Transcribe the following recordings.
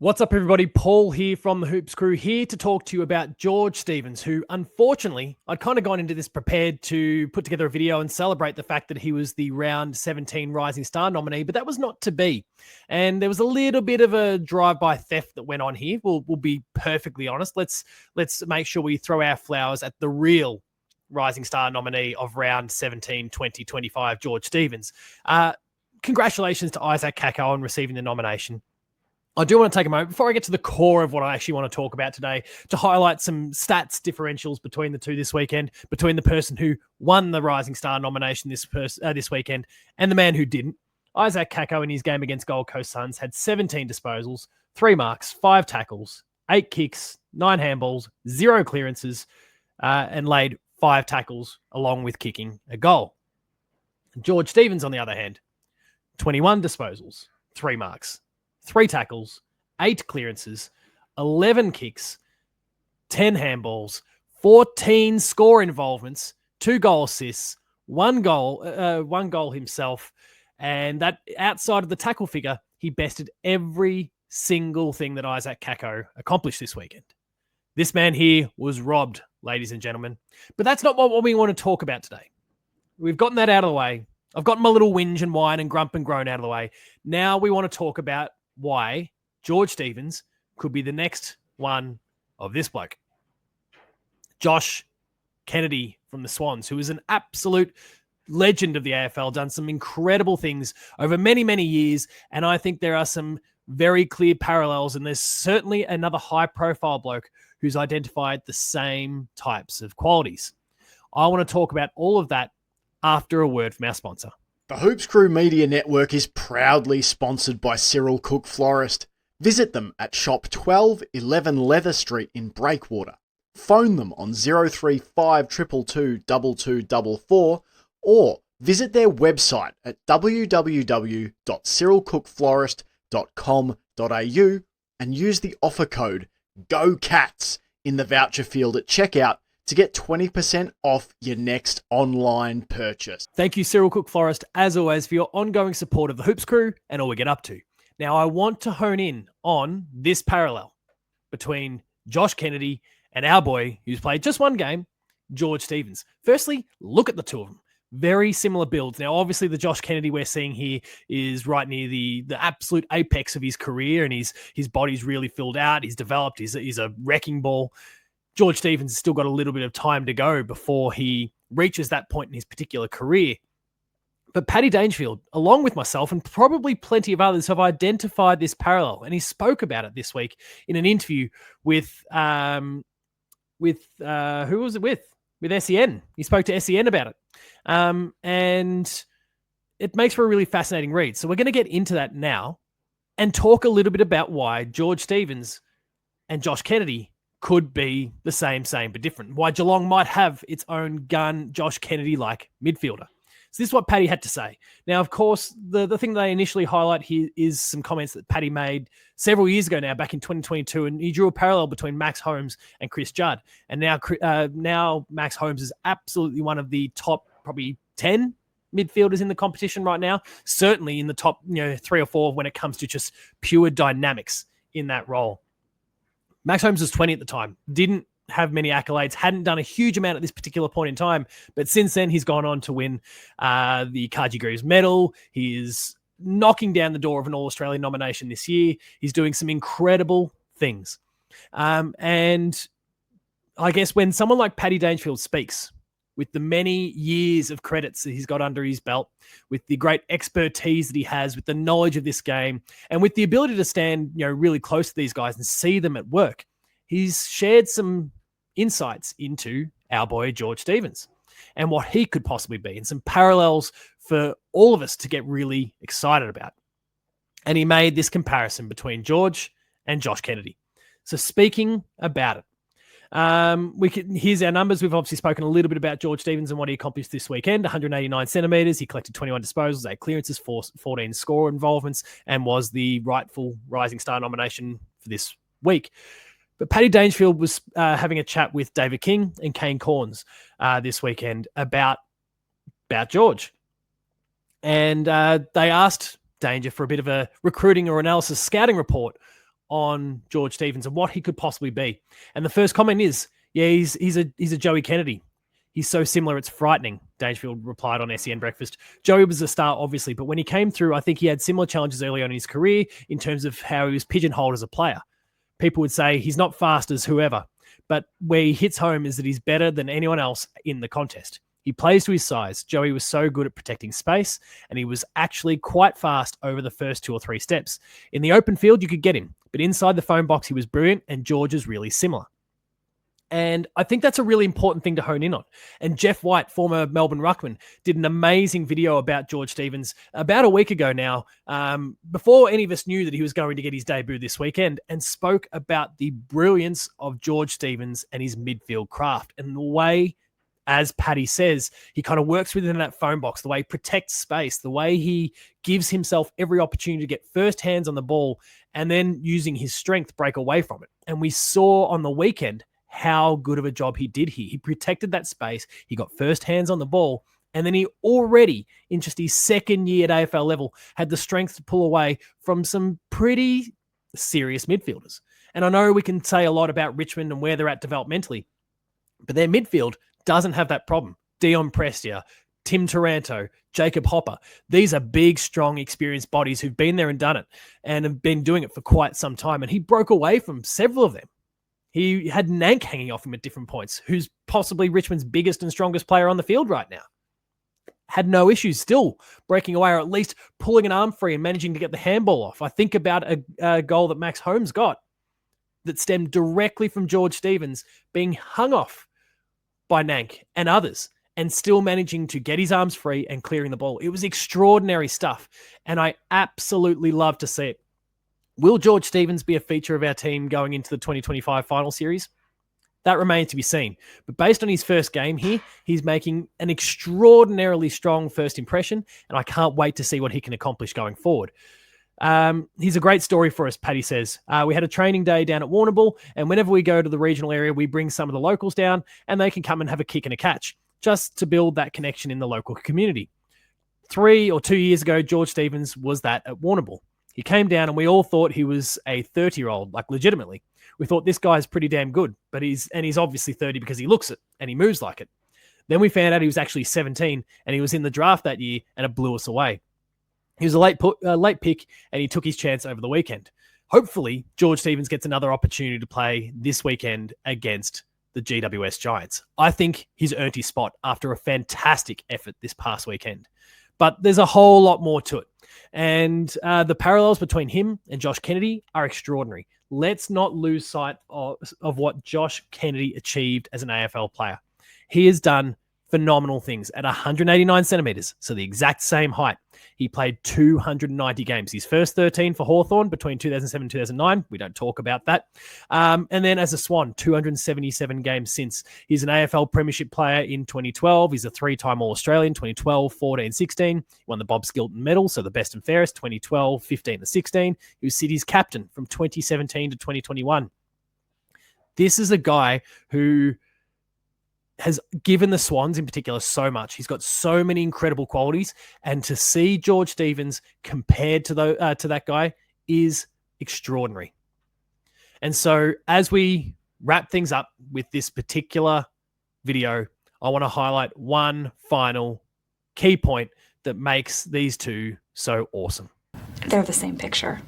What's up, everybody? Paul here from the Hoops Crew, here to talk to you about George Stevens, who, unfortunately, I'd kind of gone into this prepared to put together a video and celebrate the fact that he was the round 17 Rising Star nominee, but that was not to be. And there was a little bit of a drive-by theft that went on here. We'll be perfectly honest. Let's make sure we throw our flowers at the real Rising Star nominee of round 17, 20, 25, George Stevens. Congratulations to Isaac Kako on receiving the nomination. I do want to take a moment before I get to the core of what I actually want to talk about today to highlight some stats differentials between the two this weekend, between the person who won the Rising Star nomination this weekend and the man who didn't. Isaac Kako in his game against Gold Coast Suns had 17 disposals, 3 marks, 5 tackles, 8 kicks, 9 handballs, 0 clearances, and laid 5 tackles along with kicking a goal. George Stevens, on the other hand, 21 disposals, 3 marks, 3 tackles, 8 clearances, 11 kicks, 10 handballs, 14 score involvements, 2 goal assists, 1 goal himself, and that outside of the tackle figure, he bested every single thing that Isaac Kako accomplished this weekend. This man here was robbed, ladies and gentlemen. But that's not what we want to talk about today. We've gotten that out of the way. I've gotten my little whinge and whine and grump and groan out of the way. Now we want to talk about why George Stevens could be the next one of this bloke. Josh Kennedy from the Swans, who is an absolute legend of the AFL, done some incredible things over many, many years. And I think there are some very clear parallels. And there's certainly another high-profile bloke who's identified the same types of qualities. I want to talk about all of that after a word from our sponsor. The Hoops Crew Media Network is proudly sponsored by Cyril Cook Florist. Visit them at shop 1211 Leather Street in Breakwater. Phone them on 035 222 2244 or visit their website at www.cyrilcookflorist.com.au and use the offer code GOCATS in the voucher field at checkout to get 20% off your next online purchase. Thank you, Cyril Cook Florist, as always, for your ongoing support of the Hoops Crew and all we get up to. Now, I want to hone in on this parallel between Josh Kennedy and our boy, who's played just one game, George Stevens. Firstly, look at the two of them. Very similar builds. Now, obviously, the Josh Kennedy we're seeing here is right near the absolute apex of his career, and his body's really filled out. He's developed. He's a wrecking ball. George Stevens has still got a little bit of time to go before he reaches that point in his particular career. But Paddy Dangerfield, along with myself and probably plenty of others, have identified this parallel, and he spoke about it this week in an interview with who was it with? With SEN. He spoke to SEN about it, and it makes for a really fascinating read. So we're going to get into that now and talk a little bit about why George Stevens and Josh Kennedy could be the same but different. Why Geelong might have its own gun, Josh Kennedy-like midfielder. So this is what Paddy had to say. Now, of course, the thing they initially highlight here is some comments that Paddy made several years ago now, back in 2022, and he drew a parallel between Max Holmes and Chris Judd. And now Max Holmes is absolutely one of the top probably 10 midfielders in the competition right now, certainly in the top 3 or 4 when it comes to just pure dynamics in that role. Max Holmes was 20 at the time, didn't have many accolades, hadn't done a huge amount at this particular point in time, but since then he's gone on to win the Carji Greaves medal. He is knocking down the door of an All-Australian nomination this year. He's doing some incredible things. And I guess when someone like Paddy Dangerfield speaks, with the many years of credits that he's got under his belt, with the great expertise that he has, with the knowledge of this game, and with the ability to stand, really close to these guys and see them at work, he's shared some insights into our boy George Stevens and what he could possibly be, and some parallels for all of us to get really excited about. And he made this comparison between George and Josh Kennedy. So speaking about it, here's our numbers. We've obviously spoken a little bit about George Stevens and what he accomplished this weekend. 189 centimetres. He collected 21 disposals, 8 clearances, 14 score involvements, and was the rightful Rising Star nomination for this week. But Paddy Dangerfield was having a chat with David King and Kane Corns this weekend about George. And they asked Danger for a bit of a recruiting or analysis scouting report on George Stevens and what he could possibly be. And the first comment is, yeah, he's a Joey Kennedy. He's so similar, it's frightening, Dangerfield replied on SEN Breakfast. Joey was a star, obviously, but when he came through, I think he had similar challenges early on in his career in terms of how he was pigeonholed as a player. People would say he's not fast as whoever, but where he hits home is that he's better than anyone else in the contest. He plays to his size. Joey was so good at protecting space, and he was actually quite fast over the first 2 or 3 steps. In the open field, you could get him, but inside the phone box, he was brilliant, and George is really similar. And I think that's a really important thing to hone in on. And Jeff White, former Melbourne ruckman, did an amazing video about George Stevens about a week ago now, before any of us knew that he was going to get his debut this weekend, and spoke about the brilliance of George Stevens and his midfield craft and the way, as Paddy says, he kind of works within that phone box, the way he protects space, the way he gives himself every opportunity to get first hands on the ball and then using his strength break away from it. And we saw on the weekend how good of a job he did here. He protected that space. He got first hands on the ball. And then he already, in just his second year at AFL level, had the strength to pull away from some pretty serious midfielders. And I know we can say a lot about Richmond and where they're at developmentally, but their midfield doesn't have that problem. Dion Prestia, Tim Taranto, Jacob Hopper. These are big, strong, experienced bodies who've been there and done it and have been doing it for quite some time. And he broke away from several of them. He had Nank hanging off him at different points, who's possibly Richmond's biggest and strongest player on the field right now. Had no issues still breaking away, or at least pulling an arm free and managing to get the handball off. I think about a goal that Max Holmes got that stemmed directly from George Stevens being hung off by Nank and others and still managing to get his arms free and clearing the ball. It was extraordinary stuff, and I absolutely love to see it. Will George Stevens be a feature of our team going into the 2025 final series? That remains to be seen. But based on his first game here, he's making an extraordinarily strong first impression, and I can't wait to see what he can accomplish going forward. He's a great story for us, Paddy says. We had a training day down at Warrnambool, and whenever we go to the regional area, we bring some of the locals down, and they can come and have a kick and a catch, just to build that connection in the local community. 3 or 2 years ago, George Stevens was that at Warrnambool. He came down and we all thought he was a 30-year-old, like legitimately. We thought this guy's pretty damn good, but he's obviously 30 because he looks it and he moves like it. Then we found out he was actually 17 and he was in the draft that year and it blew us away. He was a late pick and he took his chance over the weekend. Hopefully, George Stevens gets another opportunity to play this weekend against the GWS Giants. I think he's earned his spot after a fantastic effort this past weekend. But there's a whole lot more to it. And the parallels between him and Josh Kennedy are extraordinary. Let's not lose sight of what Josh Kennedy achieved as an AFL player. He has done phenomenal things at 189 centimetres, so the exact same height. He played 290 games. His first 13 for Hawthorn between 2007 and 2009. We don't talk about that. And then as a Swan, 277 games since. He's an AFL Premiership player in 2012. He's a 3-time All-Australian, 2012, 14, 16. He won the Bob Skilton Medal, so the best and fairest, 2012, 15 and 16. He was City's captain from 2017 to 2021. This is a guy who has given the Swans in particular so much. He's got so many incredible qualities, and to see George Stevens compared to that guy is extraordinary. And so as we wrap things up with this particular video, I want to highlight one final key point that makes these two so awesome. They're the same picture.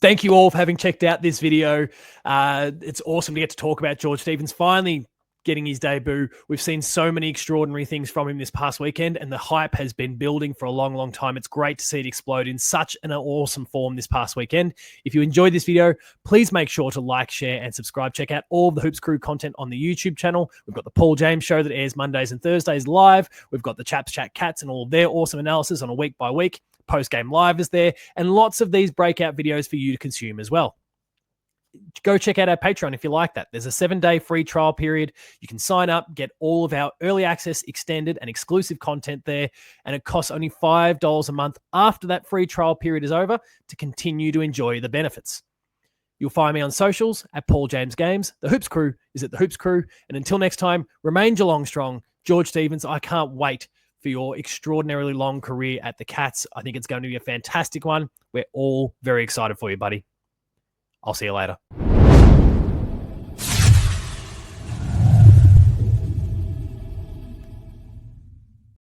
Thank you all for having checked out this video. It's awesome to get to talk about George Stevens finally getting his debut. We've seen so many extraordinary things from him this past weekend, and the hype has been building for a long, long time. It's great to see it explode in such an awesome form this past weekend. If you enjoyed this video, please make sure to like, share, and subscribe. Check out all of the Hoops Crew content on the YouTube channel. We've got the Paul James Show that airs Mondays and Thursdays live. We've got the Chaps Chat Cats and all of their awesome analysis on a week-by-week. Post-game live is there, and lots of these breakout videos for you to consume as well. Go check out our Patreon if you like that. There's a 7-day free trial period. You can sign up, get all of our early access, extended, and exclusive content there, and it costs only $5 a month after that free trial period is over to continue to enjoy the benefits. You'll find me on socials at Paul James Games. The Hoops Crew is at The Hoops Crew. And until next time, remain Geelong strong. George Stevens, I can't wait for your extraordinarily long career at the Cats. I think it's going to be a fantastic one. We're all very excited for you, buddy. I'll see you later.